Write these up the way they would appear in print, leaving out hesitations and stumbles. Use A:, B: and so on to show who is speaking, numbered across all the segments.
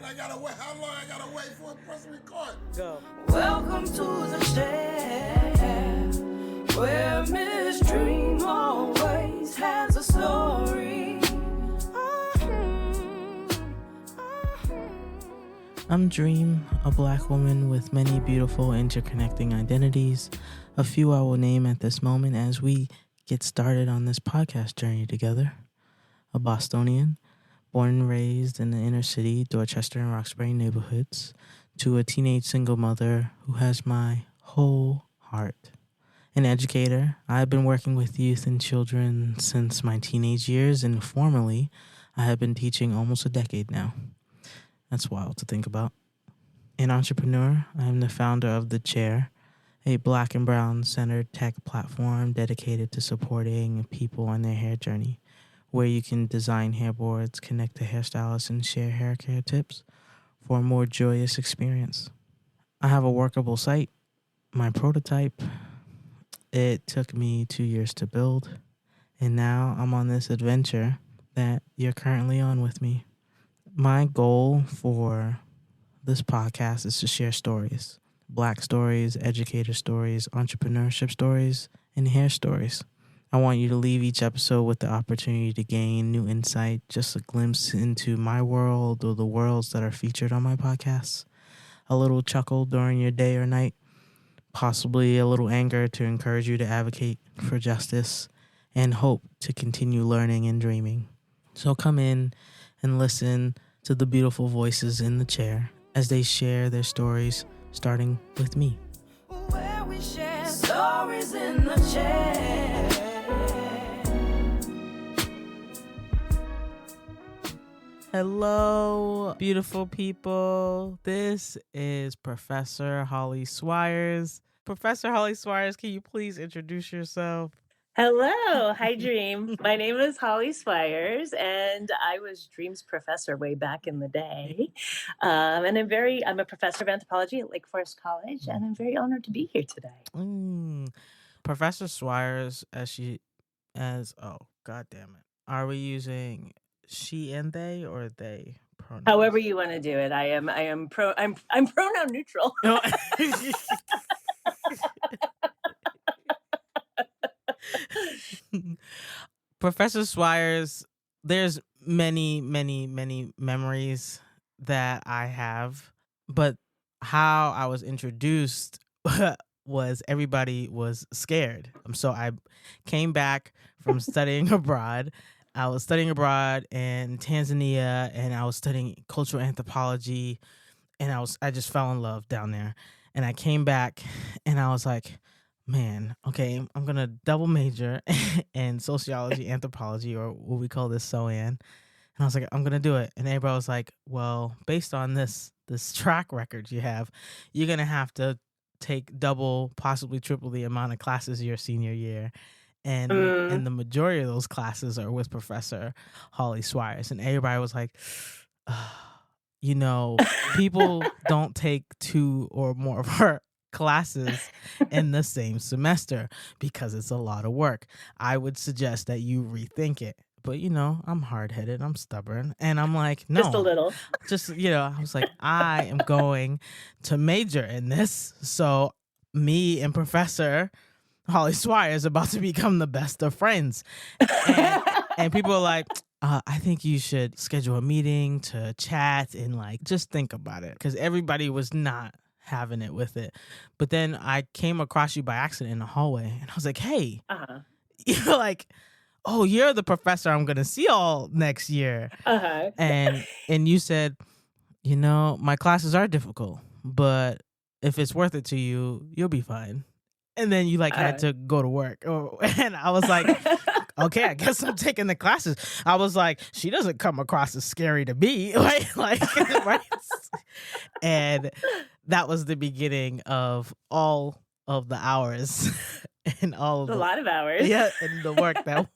A: I gotta wait. How long I gotta wait for a press record?
B: Go.
C: Welcome to the share, where Miss Dreme always has a story.
B: I'm Dreme, a black woman with many beautiful interconnecting identities. A few I will name at this moment as we get started on this podcast journey together. A Bostonian, born and raised in the inner city, Dorchester and Roxbury neighborhoods, to a teenage single mother who has my whole heart. An educator, I've been working with youth and children since my teenage years, and formally, I have been teaching almost a decade now. That's wild to think about. An entrepreneur, I am the founder of The Chair, a black and brown centered tech platform dedicated to supporting people on their hair journey, where you can design hairboards, connect to hairstylists, and share hair care tips for a more joyous experience. I have a workable site, my prototype. It took me 2 years to build, and now I'm on this adventure that you're currently on with me. My goal for this podcast is to share stories, black stories, educator stories, entrepreneurship stories, and hair stories. I want you to leave each episode with the opportunity to gain new insight, just a glimpse into my world or the worlds that are featured on my podcasts, a little chuckle during your day or night, possibly a little anger to encourage you to advocate for justice, and hope to continue learning and dreaming. So come in and listen to the beautiful voices in the chair as they share their stories, starting with me.
C: Where we share stories in the chair.
B: Hello, beautiful people. This is Professor Holly Swyers. Professor Holly Swyers, can you please introduce yourself?
D: Hello. Hi, Dreme. My name is Holly Swyers, and I was Dreme's professor way back in the day. And I'm a professor of anthropology at Lake Forest College, and I'm very honored to be here today.
B: Professor Swyers, God damn it. Are we using she and they or they pronouns?
D: However you want to do it. I'm pronoun neutral.
B: No. Professor Swyers, there's many, many, many memories that I have, but how I was introduced was everybody was scared. So I came back from studying abroad. I was studying abroad in Tanzania, and I was studying cultural anthropology, and I just fell in love down there. And I came back, and I was like, man, okay, I'm going to double major in sociology, anthropology, or what we call this SOAN. And I was like, I'm going to do it. And everybody was like, well, based on this track record you have, you're going to have to take double, possibly triple the amount of classes your senior year. And the majority of those classes are with Professor Holly Swyers. And everybody was like, people don't take 2 or more of her classes in the same semester because it's a lot of work. I would suggest that you rethink it. But, I'm hard-headed. I'm stubborn. And I'm like, no.
D: Just a little.
B: I was like, I am going to major in this. So me and Professor Holly Swyers about to become the best of friends. And people are like, I think you should schedule a meeting to chat and just think about it. Because everybody was not having it with it. But then I came across you by accident in the hallway, and I was like, hey, you're like, oh, you're the professor I'm going to see all next year. And you said, my classes are difficult, but if it's worth it to you, you'll be fine. And then you had to go to work. And I was like, okay, I guess I'm taking the classes. I was like, she doesn't come across as scary to me. Right? And that was the beginning of all of the hours and all of
D: a lot of hours.
B: Yeah, and the work that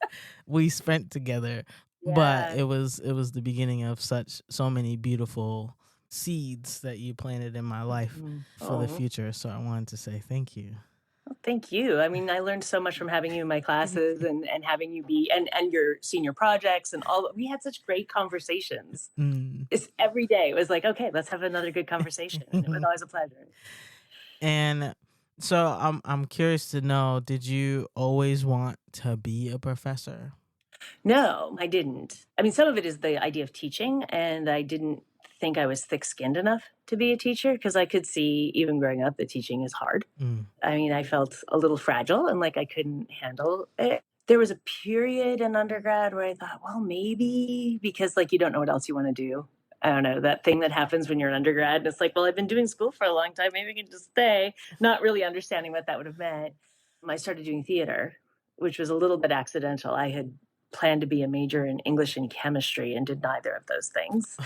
B: we spent together. Yeah. But it was the beginning of so many beautiful seeds that you planted in my life for the future. So I wanted to say thank you.
D: Thank you. I mean, I learned so much from having you in my classes and having you be and your senior projects and all. We had such great conversations. It's every day. It was like, okay, let's have another good conversation. And it was always a pleasure.
B: And so I'm curious to know, did you always want to be a professor?
D: No, I didn't. I mean, some of it is the idea of teaching, and I didn't think I was thick-skinned enough to be a teacher because I could see, even growing up, that teaching is hard. I mean, I felt a little fragile and like I couldn't handle it. There was a period in undergrad where I thought, well, maybe because like you don't know what else you want to do. I don't know, that thing that happens when you're an undergrad. And it's like, well, I've been doing school for a long time. Maybe I can just stay, not really understanding what that would have meant. I started doing theater, which was a little bit accidental. I had planned to be a major in English and chemistry and did neither of those things.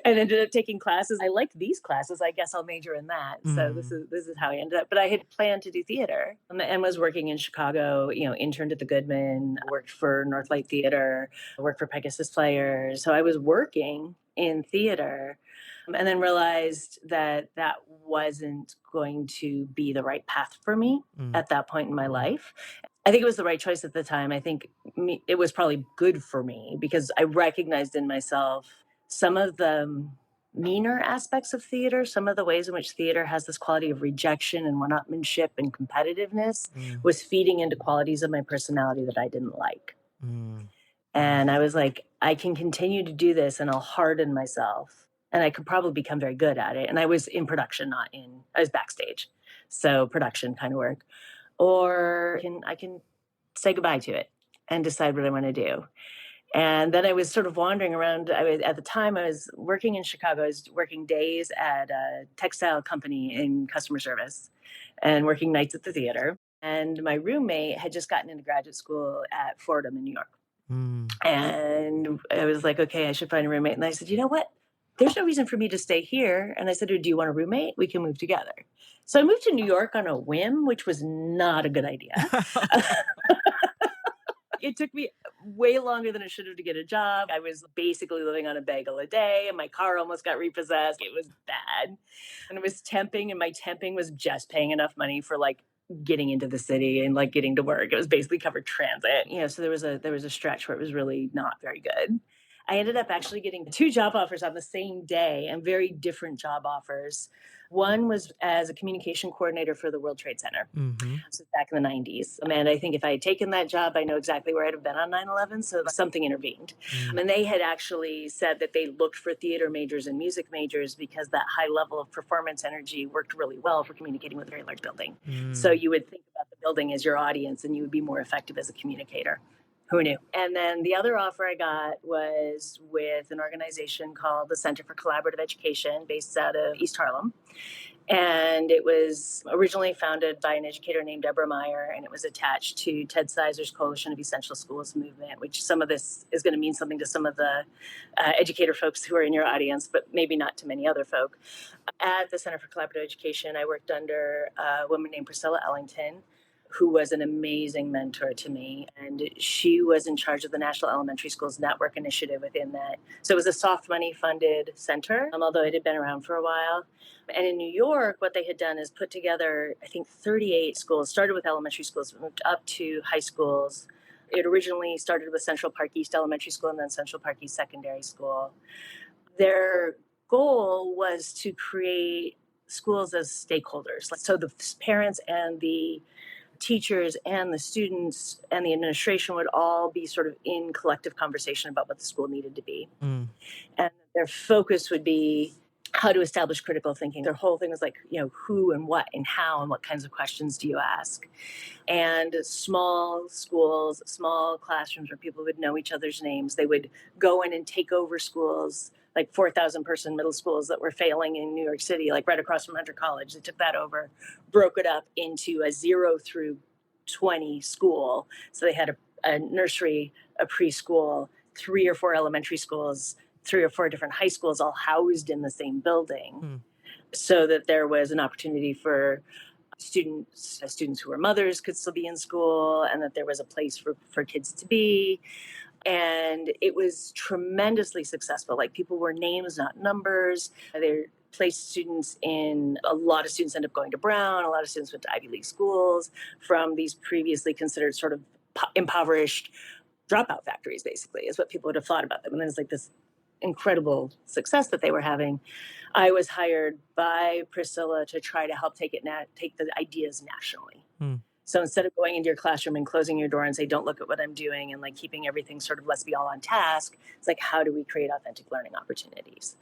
D: And ended up taking classes. I liked these classes. I guess I'll major in that. So this is how I ended up. But I had planned to do theater and was working in Chicago. Interned at the Goodman, worked for Northlight Theater, worked for Pegasus Players. So I was working in theater, and then realized that that wasn't going to be the right path for me at that point in my life. I think it was the right choice at the time. I think it was probably good for me because I recognized in myself some of the meaner aspects of theater, some of the ways in which theater has this quality of rejection and one-upmanship and competitiveness was feeding into qualities of my personality that I didn't like. And I was like, I can continue to do this and I'll harden myself and I could probably become very good at it. And I was in production, I was backstage. So production kind of work. Or I can say goodbye to it and decide what I want to do. And then I was sort of wandering around. At the time, I was working in Chicago. I was working days at a textile company in customer service and working nights at the theater. And my roommate had just gotten into graduate school at Fordham in New York. And I was like, okay, I should find a roommate. And I said, you know what? There's no reason for me to stay here. And I said, do you want a roommate? We can move together. So I moved to New York on a whim, which was not a good idea. It took me way longer than it should have to get a job. I was basically living on a bagel a day and my car almost got repossessed. It was bad. And it was temping, and my temping was just paying enough money for like getting into the city and like getting to work. It was basically covered transit. So there was a stretch where it was really not very good. I ended up actually getting 2 job offers on the same day, and very different job offers. One was as a communication coordinator for the World Trade Center. This was back in the 90s. And I think if I had taken that job, I know exactly where I'd have been on 9/11. So something intervened. And they had actually said that they looked for theater majors and music majors because that high level of performance energy worked really well for communicating with a very large building. So you would think about the building as your audience and you would be more effective as a communicator. Who knew? And then the other offer I got was with an organization called the Center for Collaborative Education based out of East Harlem. And it was originally founded by an educator named Deborah Meyer, and it was attached to Ted Sizer's Coalition of Essential Schools movement, which some of this is going to mean something to some of the educator folks who are in your audience, but maybe not to many other folk. At the Center for Collaborative Education, I worked under a woman named Priscilla Ellington, who was an amazing mentor to me. And she was in charge of the National Elementary Schools Network Initiative within that. So it was a soft money funded center, although it had been around for a while. And in New York, what they had done is put together, I think, 38 schools, started with elementary schools, moved up to high schools. It originally started with Central Park East Elementary School and then Central Park East Secondary School. Their goal was to create schools as stakeholders. So the parents and the teachers and the students and the administration would all be sort of in collective conversation about what the school needed to be. And their focus would be how to establish critical thinking. Their whole thing was like, who and what and how and what kinds of questions do you ask? And small schools, small classrooms where people would know each other's names. They would go in and take over schools, like 4,000 person middle schools that were failing in New York City, like right across from Hunter College. They took that over, broke it up into a 0 through 20 school. So they had a nursery, a preschool, 3 or 4 elementary schools, 3 or 4 different high schools, all housed in the same building, so that there was an opportunity for students who were mothers could still be in school, and that there was a place for kids to be. And it was tremendously successful. Like, people were names, not numbers. Their placed students in, a lot of students end up going to Brown, a lot of students went to Ivy League schools from these previously considered sort of impoverished dropout factories, basically, is what people would have thought about them. And then it's like this incredible success that they were having. I was hired by Priscilla to try to help take the ideas nationally. So instead of going into your classroom and closing your door and say, don't look at what I'm doing, and like keeping everything sort of let's be all on task, it's like, how do we create authentic learning opportunities?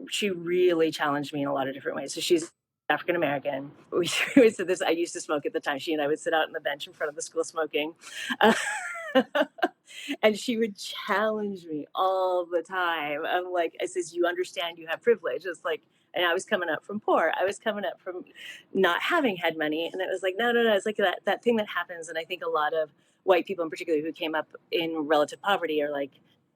D: She really challenged me in a lot of different ways. So she's African American. We said this, I used to smoke at the time. She and I would sit out on the bench in front of the school smoking. And she would challenge me all the time. I'm like, I says, you understand you have privilege. It's like, and I was coming up from poor. I was coming up from not having had money. And it was like, no. It's like that thing that happens. And I think a lot of white people in particular who came up in relative poverty are like,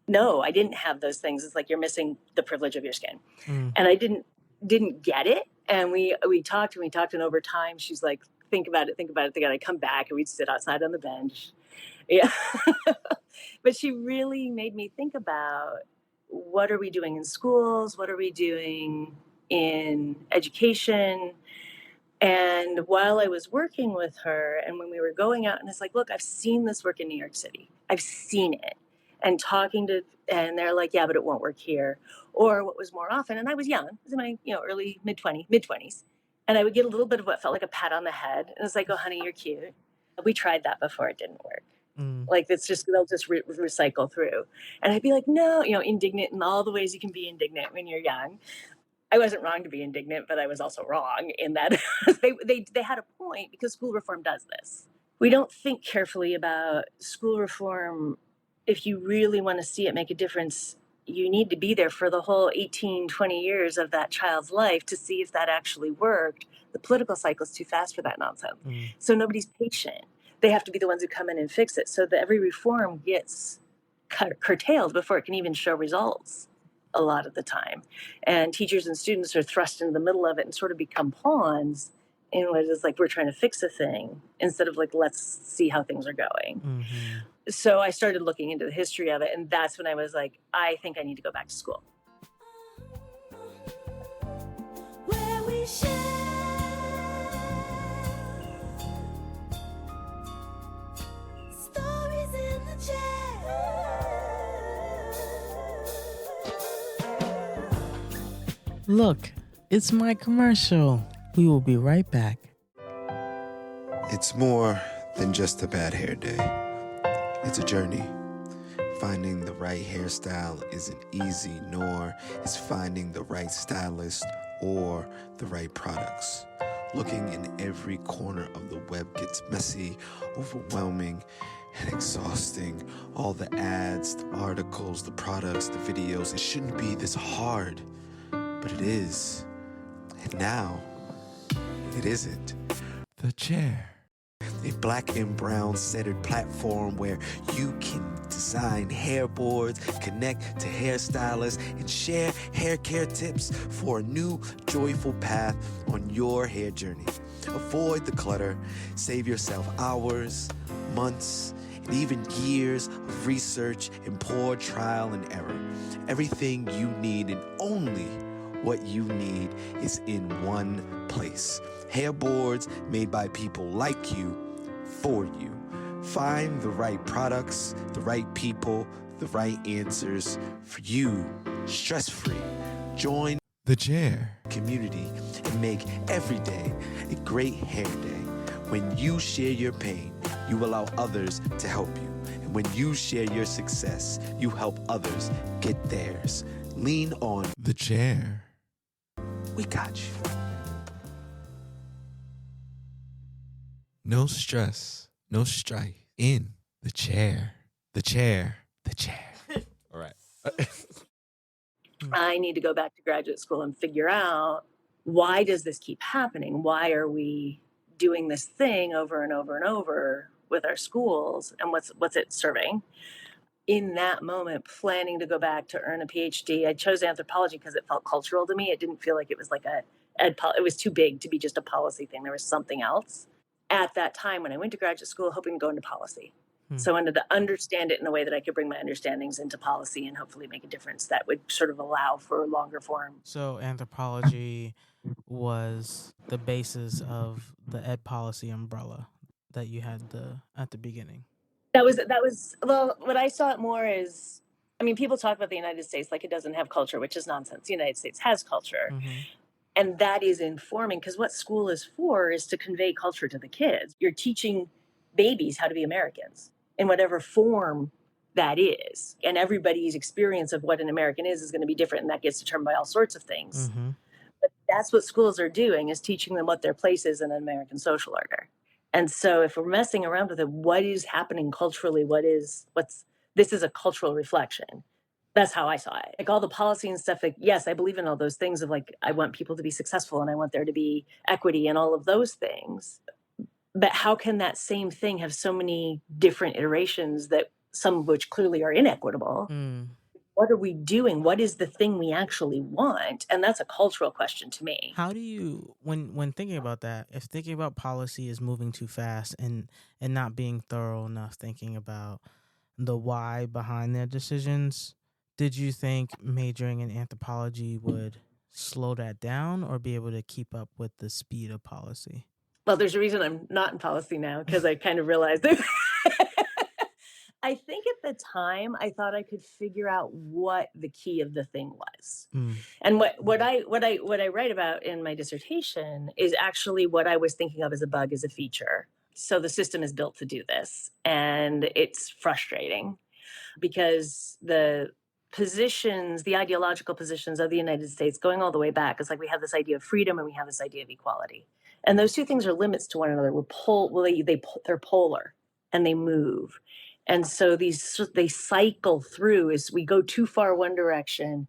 D: no, I didn't have those things. It's like, you're missing the privilege of your skin. And I didn't get it. And we talked and over time, she's like, think about it. I'd come back and we'd sit outside on the bench. Yeah. But she really made me think about, what are we doing in schools? What are we doing in education? And while I was working with her, and when we were going out, and it's like, look, I've seen this work in New York City. I've seen it. And and they're like, yeah, but it won't work here. Or what was more often, and I was young, I was in my early mid-20s, and I would get a little bit of what felt like a pat on the head. And it's like, oh, honey, you're cute. We tried that before, it didn't work. Like, it's just, they'll just recycle through. And I'd be like, no, indignant in all the ways you can be indignant when you're young. I wasn't wrong to be indignant, but I was also wrong in that they had a point, because school reform does this. We don't think carefully about school reform. If you really want to see it make a difference, you need to be there for the whole 18, 20 years of that child's life to see if that actually worked. The political cycle is too fast for that nonsense. So nobody's patient. They have to be the ones who come in and fix it, so that every reform gets curtailed before it can even show results a lot of the time. And teachers and students are thrust into the middle of it and sort of become pawns in what is like, we're trying to fix a thing instead of like, let's see how things are going. So I started looking into the history of it, and that's when I was like, I think I need to go back to school.
C: Where we share stories in the chair.
B: Look, it's my commercial. We will be right back.
E: It's more than just a bad hair day. It's a journey. Finding the right hairstyle isn't easy, nor is finding the right stylist or the right products. Looking in every corner of the web gets messy, overwhelming, and exhausting. All the ads, the articles, the products, the videos, it shouldn't be this hard, but it is. And now, it isn't. The Chair. A black and brown centered platform where you can design hairboards, connect to hairstylists, and share hair care tips for a new, joyful path on your hair journey. Avoid the clutter, save yourself hours, months, and even years of research and poor trial and error. Everything you need and only what you need is in one place. Hairboards made by people like you, for you. Find the right products, the right people, the right answers for you, stress-free. Join the Chair community and make every day a great hair day. When you share your pain, you allow others to help you. And when you share your success, you help others get theirs. Lean on the Chair. We got you. No stress, no strife. In the chair, the chair, the chair. All right.
D: I need to go back to graduate school and figure out, why does this keep happening? Why are we doing this thing over and over and over with our schools, and what's it serving? In that moment, planning to go back to earn a PhD, I chose anthropology because it felt cultural to me. It didn't feel like it was like it was too big to be just a policy thing. There was something else. At that time, when I went to graduate school, hoping to go into policy. So I wanted to understand it in a way that I could bring my understandings into policy and hopefully make a difference that would sort of allow for longer form.
B: So anthropology was the basis of the ed policy umbrella that you had at the beginning.
D: That was well, what I saw it more is, I mean, people talk about the United States like it doesn't have culture, which is nonsense. The United States has culture.
B: Mm-hmm.
D: And that is informing, because what school is for is to convey culture to the kids. You're teaching babies how to be Americans in whatever form that is. And everybody's experience of what an American is going to be different, and that gets determined by all sorts of things.
B: Mm-hmm.
D: But that's what schools are doing, is teaching them what their place is in an American social order. And so if we're messing around with it, what is happening culturally? This is a cultural reflection. That's how I saw it. Like all the policy and stuff, like, yes, I believe in all those things of like, I want people to be successful and I want there to be equity and all of those things. But how can that same thing have so many different iterations, that some of which clearly are inequitable? What are we doing? What is the thing we actually want? And that's a cultural question to me.
B: How do you, when thinking about that, if thinking about policy is moving too fast and not being thorough enough, thinking about the why behind their decisions, did you think majoring in anthropology would slow that down or be able to keep up with the speed of policy?
D: Well, there's a reason I'm not in policy now, because I kind of realized that. I think at the time I thought I could figure out what the key of the thing was. And what I write about in my dissertation is actually what I was thinking of as a bug, as a feature. So the system is built to do this, and it's frustrating because the ideological positions of the United States, going all the way back, is like we have this idea of freedom and we have this idea of equality. And those two things are limits to one another. They're polar and they move. And so they cycle through as we go too far one direction,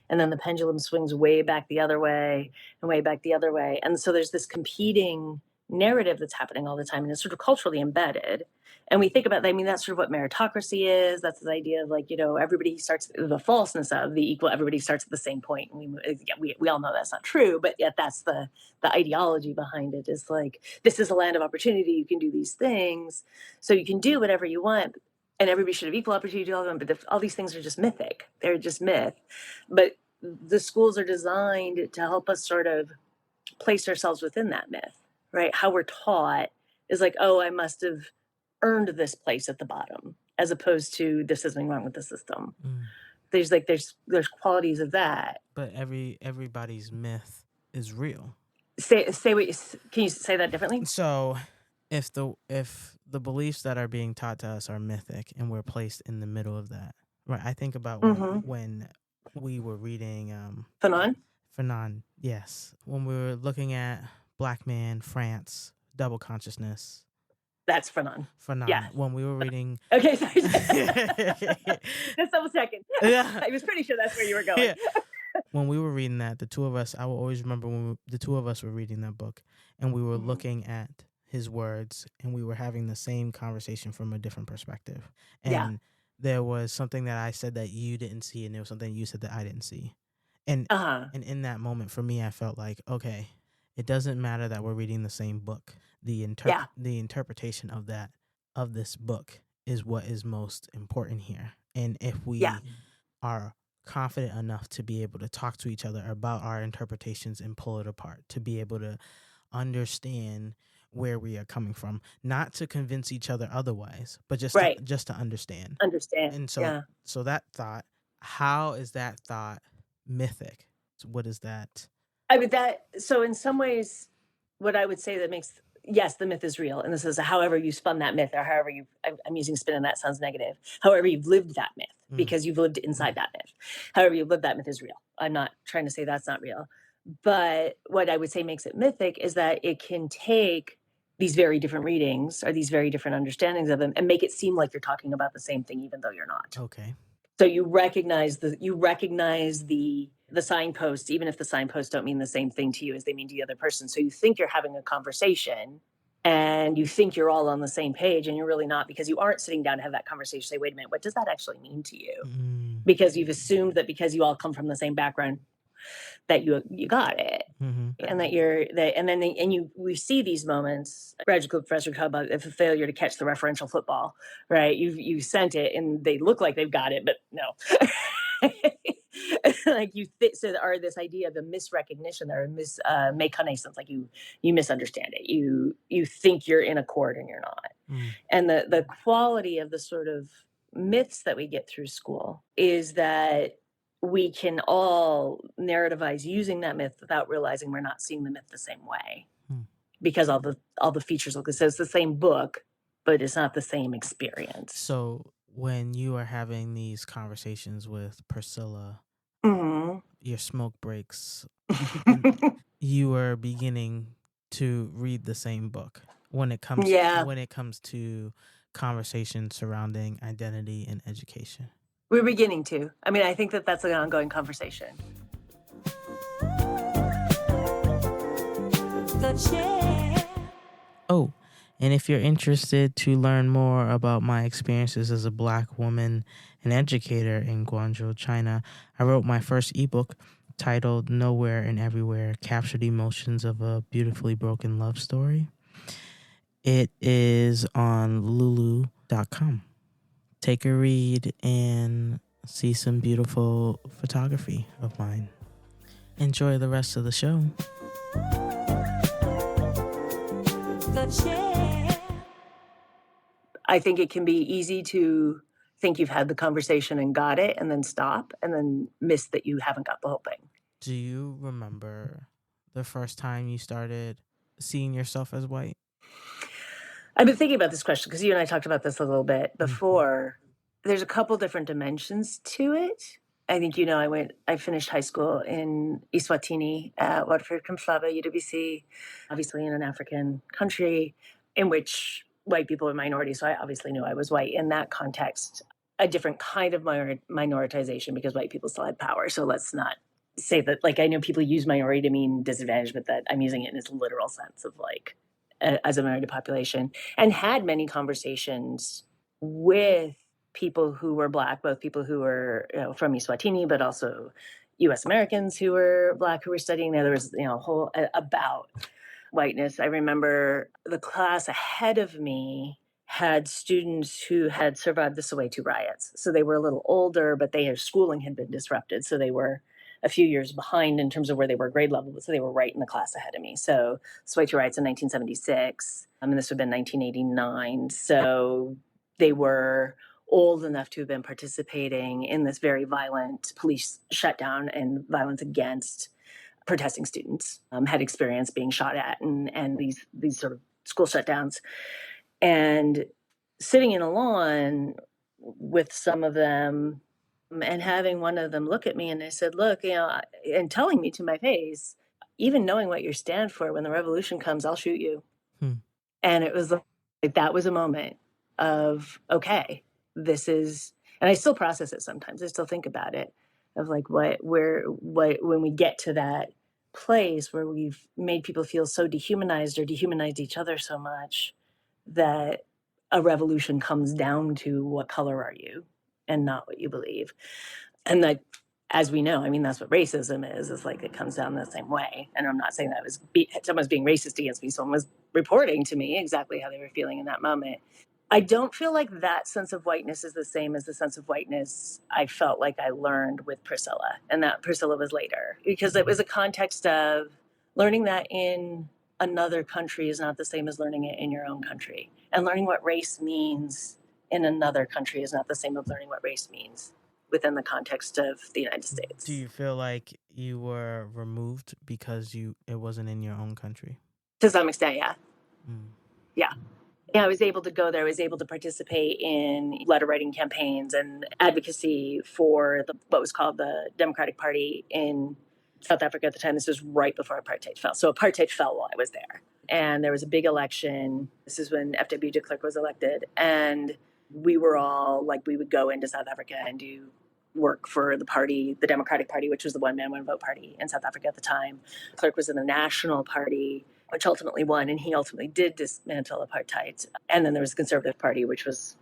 D: and then the pendulum swings way back the other way and way back the other way. And so there's this competing narrative that's happening all the time, and it's sort of culturally embedded. And we think about that. I mean, that's sort of what meritocracy is. That's the idea of like, everybody starts, the falseness of the equal, everybody starts at the same point. And we all know that's not true, but yet that's the ideology behind it, is like, this is a land of opportunity. You can do these things. So you can do whatever you want, and everybody should have equal opportunity to do all of them. But all these things are just mythic. They're just myth. But the schools are designed to help us sort of place ourselves within that myth, right? How we're taught is like, oh, I must have earned this place at the bottom, as opposed to there's something wrong with the system. There's qualities of that.
B: But everybody's myth is real.
D: Can you say that differently?
B: So if the beliefs that are being taught to us are mythic and we're placed in the middle of that, right? I think about when we were reading Fanon, yes. When we were looking at Black Man, France, Double Consciousness.
D: That's Fanon.
B: Yeah. When we were reading...
D: Okay, sorry. Just a second. Yeah. I was pretty sure that's where you were going.
B: Yeah. When we were reading that, the two of us, I will always remember when the two of us were reading that book, and we were looking at his words, and we were having the same conversation from a different perspective. And there was something that I said that you didn't see, and there was something you said that I didn't see. And in that moment, for me, I felt like, okay, it doesn't matter that we're reading the same book. The interpretation of this book is what is most important here. And if we are confident enough to be able to talk to each other about our interpretations and pull it apart, to be able to understand where we are coming from, not to convince each other otherwise, but just to understand. And so that thought, how is that thought mythic? So what is that?
D: I mean, so in some ways, what I would say that makes, yes, the myth is real. And this is however you spun that myth, or however I'm using spin and that sounds negative. However you've lived that myth, because you've lived inside that myth. However you've lived that myth is real. I'm not trying to say that's not real. But what I would say makes it mythic is that it can take these very different readings or these very different understandings of them and make it seem like you're talking about the same thing, even though you're not.
B: Okay.
D: So you recognize the signposts, even if the signposts don't mean the same thing to you as they mean to the other person. So you think you're having a conversation and you think you're all on the same page, and you're really not, because you aren't sitting down to have that conversation. Say, wait a minute, what does that actually mean to you? Because you've assumed that because you all come from the same background, that you got it.
B: Mm-hmm.
D: And that we see these moments. Graduate school professor talk about if a failure to catch the referential football, right? You sent it and they look like they've got it, but no. Like so this idea of the misrecognition or méconnaissance, like you misunderstand it. You think you're in accord and you're not.
B: Mm.
D: And the quality of the sort of myths that we get through school is that we can all narrativize using that myth without realizing we're not seeing the myth the same way. Because all the features look the same. It's the same book, but it's not the same experience.
B: So when you are having these conversations with Priscilla, your smoke breaks, you are beginning to read the same book when it comes to conversations surrounding identity and education.
D: We're beginning to. I mean, I think that's an ongoing conversation.
B: Oh, and if you're interested to learn more about my experiences as a Black woman and educator in Guangzhou, China, I wrote my first ebook titled Nowhere and Everywhere, Captured Emotions of a Beautifully Broken Love Story. It is on lulu.com. Take a read and see some beautiful photography of mine. Enjoy the rest of the show.
D: I think it can be easy to think you've had the conversation and got it and then stop and then miss that you haven't got the whole thing.
B: Do you remember the first time you started seeing yourself as white?
D: I've been thinking about this question because you and I talked about this a little bit before. There's a couple different dimensions to it. I think, I finished high school in Eswatini at Watford Kumhlaba, UWC, obviously in an African country in which white people are minorities. So I obviously knew I was white in that context. A different kind of minoritization because white people still had power. So let's not say that, I know people use minority to mean disadvantage, but that I'm using it in its literal sense of as a minority population, and had many conversations with people who were Black, both people who were from Eswatini, but also U.S. Americans who were Black who were studying there. There was a whole about whiteness. I remember the class ahead of me had students who had survived the Soweto riots. So they were a little older, but their schooling had been disrupted. So they were a few years behind in terms of where they were grade level, so they were right in the class ahead of me. So Soweto riots in 1976, and this would have been 1989. So they were old enough to have been participating in this very violent police shutdown and violence against protesting students, had experience being shot at and these sort of school shutdowns. And sitting in a lawn with some of them and having one of them look at me and they said, look, and telling me to my face, even knowing what you stand for, when the revolution comes, I'll shoot you. And it was that was a moment of, okay, this is, and I still process it sometimes. I still think about it of when we get to that place where we've made people feel so dehumanized or dehumanized each other so much that a revolution comes down to what color are you and not what you believe. And that, as we know, that's what racism is it comes down the same way. And I'm not saying that someone's being racist against me. Someone was reporting to me exactly how they were feeling in that moment. I don't feel like that sense of whiteness is the same as the sense of whiteness I felt like I learned with Priscilla. And that Priscilla was later, because it was a context of learning that in another country is not the same as learning it in your own country. And learning what race means in another country is not the same as learning what race means within the context of the United States.
B: Do you feel like you were removed because it wasn't in your own country?
D: To some extent, yeah. Yeah. Yeah, I was able to go there. I was able to participate in letter writing campaigns and advocacy for what was called the Democratic Party in South Africa at the time. This was right before apartheid fell. So apartheid fell while I was there. And there was a big election. This is when F.W. de Klerk was elected. And we were all we would go into South Africa and do work for the party, the Democratic Party, which was the one-man, one-vote party in South Africa at the time. Klerk was in the National Party, which ultimately won, and he ultimately did dismantle apartheid. And then there was the Conservative Party, which was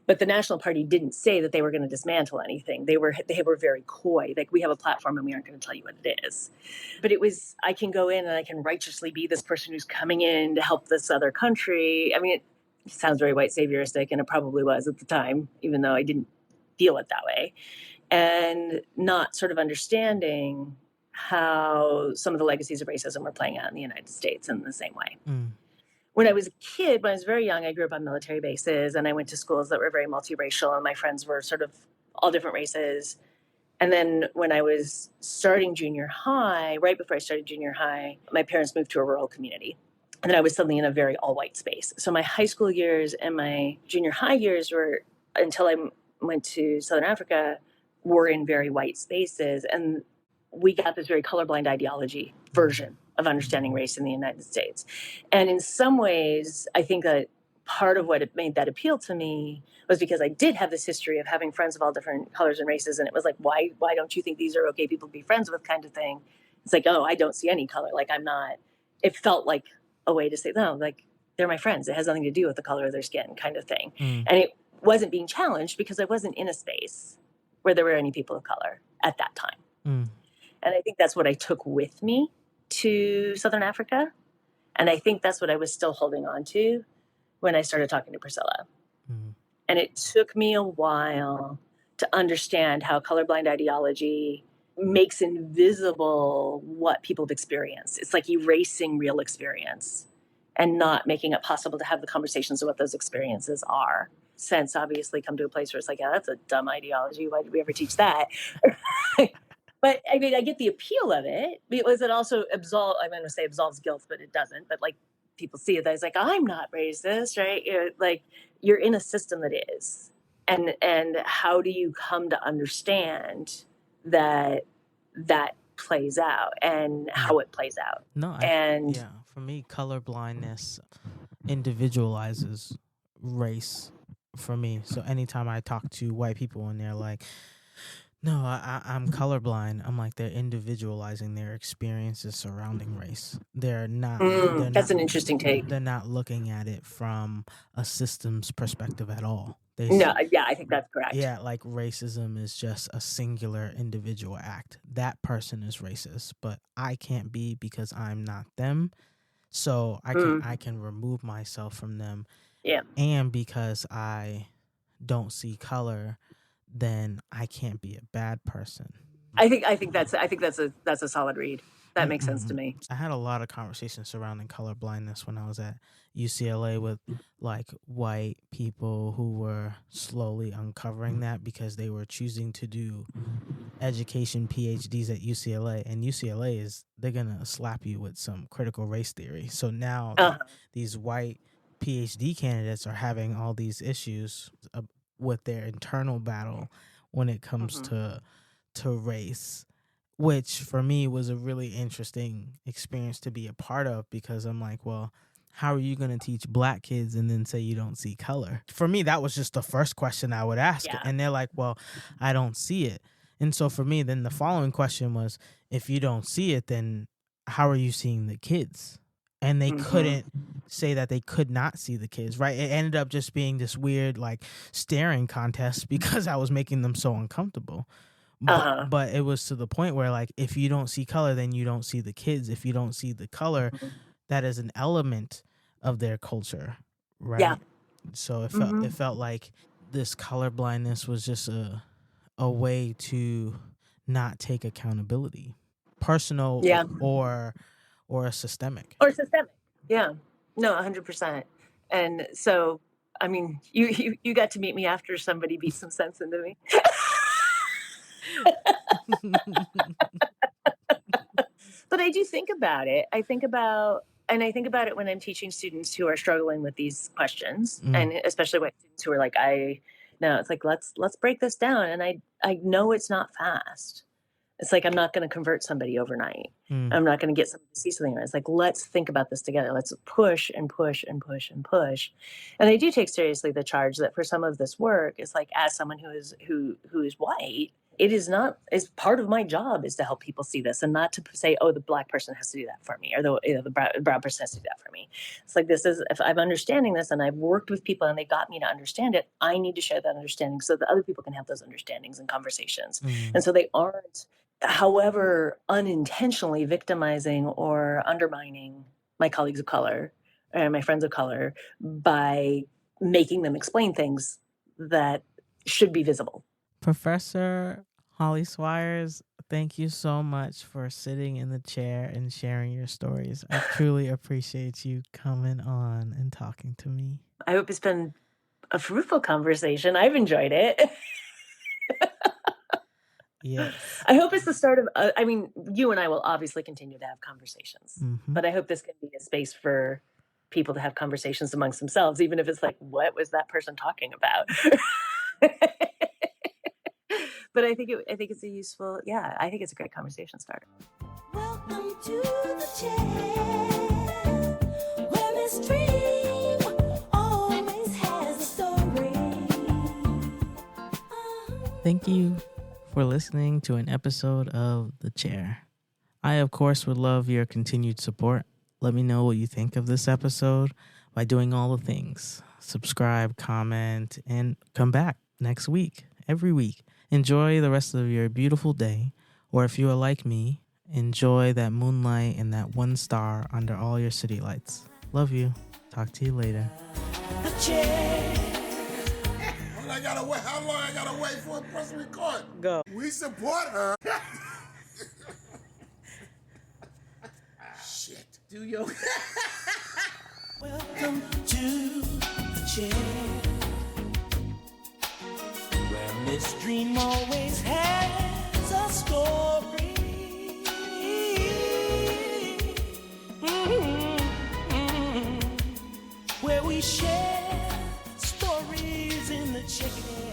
D: But the National Party didn't say that they were going to dismantle anything. They were very coy. Like, we have a platform and we aren't going to tell you what it is. But it was, I can go in and I can righteously be this person who's coming in to help this other country. I mean, it sounds very white savioristic, and it probably was at the time, even though I didn't feel it that way. And not sort of understanding how some of the legacies of racism were playing out in the United States in the same way. When I was a kid, when I was very young, I grew up on military bases, and I went to schools that were very multiracial, and my friends were sort of all different races. And then when I was starting junior high, right before I started junior high, my parents moved to a rural community. And then I was suddenly in a very all-white space. So my high school years and my junior high years were, until I went to Southern Africa, were in very white spaces. And we got this very colorblind ideology version of understanding race in the United States. And in some ways, I think that part of what it made that appeal to me was because I did have this history of having friends of all different colors and races. And it was like, why don't you think these are okay people to be friends with, kind of thing? It's like, oh, I don't see any color. Like, I'm not. It felt like a way to say, no, like, they're my friends. It has nothing to do with the color of their skin, kind of thing. And it wasn't being challenged because I wasn't in a space where there were any people of color at that time. And I think that's what I took with me to Southern Africa. And I think that's what I was still holding on to when I started talking to Priscilla. And it took me a while to understand how colorblind ideology makes invisible what people have experienced. It's like erasing real experience and not making it possible to have the conversations of what those experiences are. Since obviously come to a place where it's like, yeah, that's a dumb ideology. Why did we ever teach that? But I mean, I get the appeal of it because it also absolves guilt, but it doesn't. But like, people see it as like, I'm not racist, right? You're in a system that is. And how do you come to understand that plays out and how it plays out?
B: For me, color blindness individualizes race for me. So anytime I talk to white people and they're like, no, I'm colorblind, I'm like, they're individualizing their experiences surrounding race. They're not.
D: That's an interesting take.
B: They're not looking at it from a systems perspective at all.
D: I think that's correct.
B: Yeah, like racism is just a singular individual act. That person is racist, but I can't be because I'm not them. So I can remove myself from them.
D: Yeah.
B: And because I don't see color, then I can't be a bad person.
D: I think that's a solid read. That makes sense to me.
B: I had a lot of conversations surrounding color blindness when I was at UCLA with like white people who were slowly uncovering that because they were choosing to do education PhDs at UCLA, and UCLA they're gonna slap you with some critical race theory. So now these white PhD candidates are having all these issues with their internal battle when it comes to race, which for me was a really interesting experience to be a part of, because I'm like, well, how are you going to teach black kids and then say you don't see color? For me, that was just the first question I would ask. Yeah. And they're like, well, I don't see it. And so for me, then the following question was, if you don't see it, then how are you seeing the kids? And they couldn't say that they could not see the kids, right? It ended up just being this weird, like, staring contest because I was making them so uncomfortable. But it was to the point where, like, if you don't see color, then you don't see the kids. If you don't see the color, that is an element of their culture, right? Yeah. So it felt like this color blindness was just a way to not take accountability, personal or systemic.
D: Yeah. No, 100%. And so, I mean, you got to meet me after somebody beat some sense into me. But I do think about it. I think about it when I'm teaching students who are struggling with these questions, and especially white students who are like, it's like, let's break this down. And I know it's not fast. It's like, I'm not going to convert somebody overnight. I'm not going to get somebody to see something. It's like, let's think about this together. Let's push and push and push and push. And I do take seriously the charge that for some of this work, it's like, as someone who is white, it is not, is part of my job is to help people see this and not to say, oh, the Black person has to do that for me, or the brown person has to do that for me. It's like, this is, if I'm understanding this and I've worked with people and they got me to understand it, I need to share that understanding so that other people can have those understandings and conversations. And so they aren't, however, unintentionally victimizing or undermining my colleagues of color and my friends of color by making them explain things that should be visible.
B: Professor Holly Swyers, thank you so much for sitting in the chair and sharing your stories. I truly appreciate you coming on and talking to me.
D: I hope it's been a fruitful conversation. I've enjoyed it.
B: Yes.
D: I hope it's the start of, I mean, you and I will obviously continue to have conversations, but I hope this can be a space for people to have conversations amongst themselves, even if it's like, what was that person talking about? But I think it's a useful, I think it's a great conversation starter.
C: Welcome to the chair, where Miss Dreme always has a story.
B: Thank you for listening to an episode of The Chair. I, of course, would love your continued support. Let me know what you think of this episode by doing all the things. Subscribe, comment, and come back next week, every week. Enjoy the rest of your beautiful day, or if you are like me, enjoy that moonlight and that one star under all your city lights. Love you. Talk to you later.
C: The chair.
A: How long I gotta wait for a press record?
B: Go.
A: We support her. Shit.
B: Do your...
C: Welcome to the chair, where Miss Dreme always has a story. Where we share stories in the chair.